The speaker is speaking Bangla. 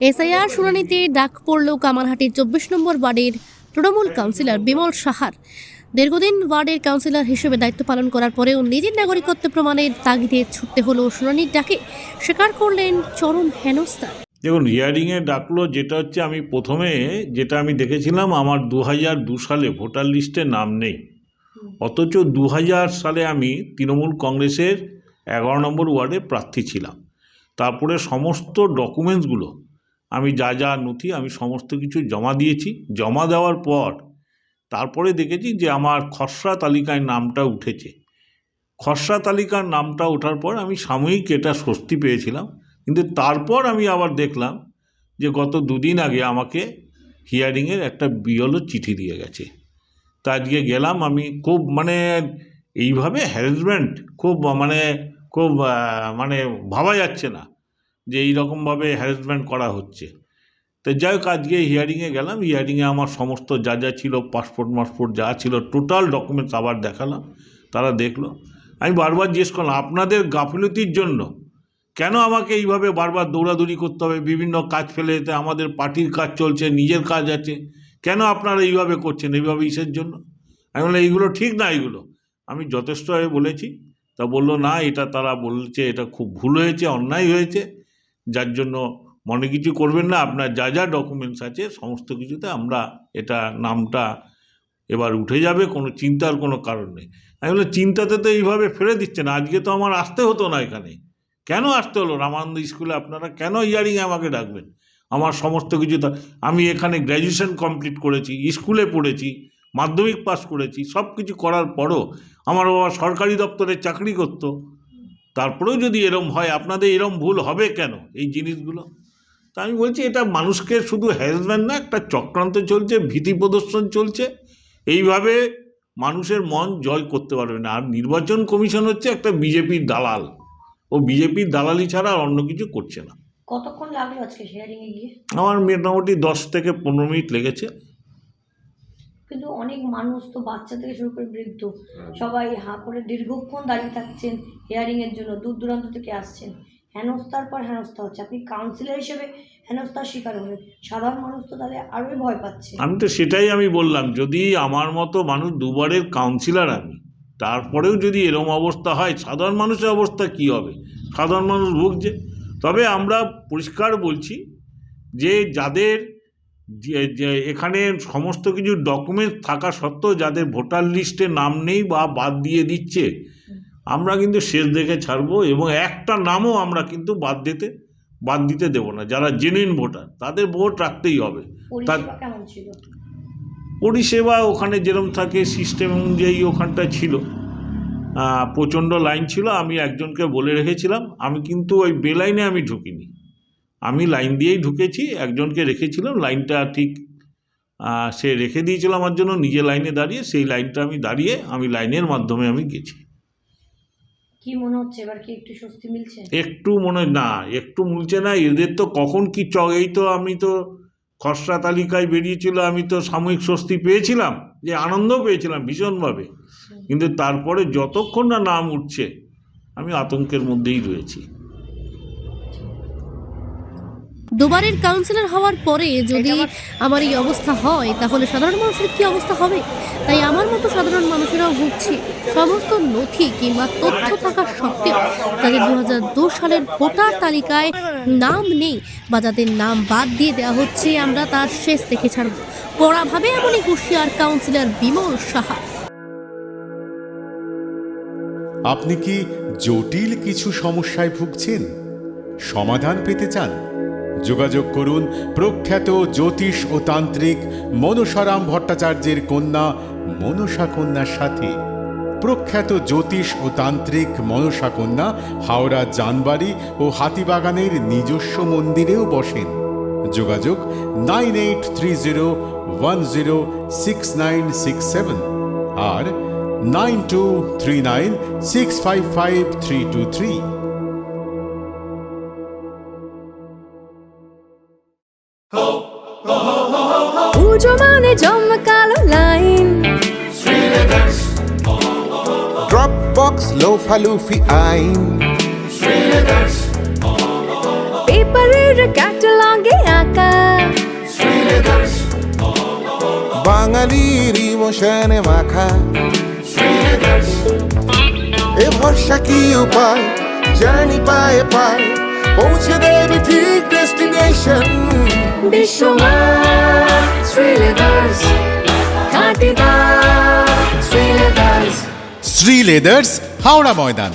এসআইআর শুনানিতে ডাক পড়ল কামারহাটির ২৪ নম্বর ওয়ার্ডের তৃণমূল কাউন্সিলর বিমল সাহার। দীর্ঘদিন ওয়ার্ডের কাউন্সিলর হিসেবে দায়িত্ব পালন করার পরেও নিজের নাগরিকত্ব প্রমাণের তাগিদে ছুটতে হলো শুনানির ডাকে। স্বীকার করলেন চরম হেনস্থা। দেখুন, হিয়ারিংয়ে ডাকলো যেটা হচ্ছে, আমি প্রথমে যেটা আমি দেখেছিলাম, আমার ২০০২ সালে ভোটার লিস্টে নাম নেই, অথচ ২০০০ সালে আমি তৃণমূল কংগ্রেসের ১১ নম্বর ওয়ার্ডে প্রার্থী ছিলাম। তারপরে সমস্ত ডকুমেন্টসগুলো আমি যা নথি আমি সমস্ত কিছু জমা দিয়েছি। জমা দেওয়ার পর তারপরে দেখেছি যে আমার খসড়া তালিকায় নামটা উঠেছে। খসড়া তালিকার নামটা ওঠার পর আমি সাময়িক এটা স্বস্তি পেয়েছিলাম, কিন্তু তারপর আমি আবার দেখলাম যে গত দুদিন আগে আমাকে হিয়ারিংয়ের একটা বিএলও চিঠি দিয়ে গেছে। তা আজকে গেলাম, আমি খুব এইভাবে হ্যারাসমেন্ট খুব ভাবা যাচ্ছে না যে এইরকমভাবে হ্যারাসমেন্ট করা হচ্ছে। তো যাই হোক, আজকে হিয়ারিংয়ে গেলাম। হিয়ারিংয়ে আমার সমস্ত যা ছিল, পাসপোর্ট যা ছিল, টোটাল ডকুমেন্টস আবার দেখালাম। তারা দেখলো। আমি বারবার জিজ্ঞেস করলাম, আপনাদের গাফিলতির জন্য কেন আমাকে এইভাবে বারবার দৌড়াদৌড়ি করতে হবে? বিভিন্ন কাজ ফেলে যেতে, আমাদের পার্টির কাজ চলছে, নিজের কাজ আছে, কেন আপনারা এইভাবে করছেন? এইভাবে ইসের জন্য? আমি বললাম এইগুলো ঠিক না। এইগুলো আমি যথেষ্টভাবে বলেছি। তা বললো না, এটা তারা বলছে এটা খুব ভুল হয়েছে, অন্যায় হয়েছে, যার জন্য মনে কিছু করবেন না, আপনার যা ডকুমেন্টস আছে সমস্ত কিছুতে আমরা এটা নামটা এবার উঠে যাবে, কোনো চিন্তার কোনো কারণ নেই। আমি বললাম চিন্তাতে তো এইভাবে ফেলে দিচ্ছে না, আজকে তো আমার আসতে হতো না এখানে, কেন আসতে হলো? রামানন্দ স্কুলে আপনারা কেন হিয়ারিংয়ে আমাকে ডাকবেন? আমার সমস্ত কিছু আমি এখানে গ্র্যাজুয়েশন কমপ্লিট করেছি, স্কুলে পড়েছি, মাধ্যমিক পাস করেছি, সব কিছু করার পরও আমার বাবা সরকারি দপ্তরে চাকরি করতো। তারপরেও যদি এরম হয়, আপনাদের এরম ভুল হবে কেন এই জিনিসগুলো? তা আমি বলছি এটা মানুষকে শুধু হ্যারাসমেন্ট না, একটা চক্রান্ত চলছে, ভীতি প্রদর্শন চলছে। এইভাবে মানুষের মন জয় করতে পারবে না। আর নির্বাচন কমিশন হচ্ছে একটা বিজেপির দালাল, ও বিজেপির দালালি ছাড়া আর অন্য কিছু করছে না। কতক্ষণ লাগলো আজকে হিয়ারিংয়ে গিয়ে? আমার মোটামুটি 10 থেকে 15 মিনিট লেগেছে। কিন্তু অনেক মানুষ তো, বাচ্চা থেকে শুরু করে বৃদ্ধ, সবাই হাঁ করে দীর্ঘক্ষণ দাঁড়িয়ে থাকছেন হিয়ারিংয়ের জন্য, দূর দূরান্ত থেকে আসছেন। হেনস্থার পর হেনস্থা হচ্ছে। আপনি কাউন্সিলর হিসেবে হেনস্থার শিকার হলেন, সাধারণ মানুষ তো তাহলে আরোই ভয় পাচ্ছে। আমি তো সেটাই আমি বললাম, যদি আমার মতো মানুষ, দুবারের কাউন্সিলর আমি, তারপরেও যদি এরম অবস্থা হয়, সাধারণ মানুষের অবস্থা কি হবে? সাধারণ মানুষ ভুগছে। তবে আমরা পরিষ্কার বলছি যে যাদের যে এখানে সমস্ত কিছু ডকুমেন্টস থাকা সত্ত্বেও যাদের ভোটার লিস্টে নাম নেই বা বাদ দিয়ে দিচ্ছে, আমরা কিন্তু শেষ দেখে ছাড়বো, এবং একটা নামও আমরা কিন্তু বাদ দিতে দেবো না। যারা জেনুইন ভোটার তাদের ভোট রাখতেই হবে। কেমন ছিল পরিষেবা? ওখানে যেরকম থাকে সিস্টেম অনুযায়ী ওখানটায় ছিল, প্রচণ্ড লাইন ছিল। আমি একজনকে বলে রেখেছিলাম, আমি কিন্তু ওই বেলাইনে আমি ঢুকিনি, আমি লাইন দিয়েই ঢুকেছি। একজনকে রেখেছিলাম, লাইনটা ঠিক সে রেখে দিয়েছিল আমার জন্য, নিজে লাইনে দাঁড়িয়ে, সেই লাইনটা আমি দাঁড়িয়ে আমি লাইনের মাধ্যমে আমি গেছি। কি মনে হচ্ছে এবার, কি একটু স্বস্তি মিলছে? একটু একটু মিলছে না। এদের তো কখন কি এই তো আমি তো খসড়া তালিকায় বেরিয়েছিল, আমি তো সাময়িক স্বস্তি পেয়েছিলাম, যে আনন্দ পেয়েছিলাম ভীষণভাবে, কিন্তু তারপরে যতক্ষণ না নাম উঠছে আমি আতঙ্কের মধ্যেই রয়েছি। দুবারের কাউন্সিলর হওয়ার পরে যদি আমার এই অবস্থা হয়, তাহলে সাধারণ মানুষের কি অবস্থা হবে? তাই আমার মতো সাধারণ মানুষেরাও ভুগছে। সমস্ত নথি কিংবা তথ্য থাকা সত্ত্বেও যাদের ২০০২ সালের ভোটার তালিকায় নাম নেই বা যাদের নাম বাদ দিয়ে দেওয়া হচ্ছে, আমরা তার শেষ দেখে ছাড়ব। কড়াভাবে এমনই হুঁশিয়ার কাউন্সিলর বিমল সাহা। আপনি কি জটিল কিছু সমস্যায় ভুগছেন? সমাধান পেতে চান? যোগাযোগ করুন প্রখ্যাত জ্যোতিষ ও তান্ত্রিক মনসারাম ভট্টাচার্যের কন্যা মনসা কন্যার সাথে। প্রখ্যাত জ্যোতিষ ও তান্ত্রিক মনসা কন্যা হাওড়া জানবাড়ি ও হাতিবাগানের নিজস্ব মন্দিরেও বসেন। যোগাযোগ 9830106967 আর 9239655323। পুজো মানে জমকালো লাইন, ড্রপ বক্স লোফালুফি আইন, পেপারে রঙের ক্যাটালগে আঁকা বাঙালির ইমোশনে মাখা এ ভরসা কি উপায় জার্নি পায়ে পায় পৌঁছে দেবে ঠিক ডেস্টিনেশন বিশ্বমান শ্রীলেদার্স কাটিদার শ্রীলেদার্স শ্রী লেদার্স, হাওড়া ময়দান।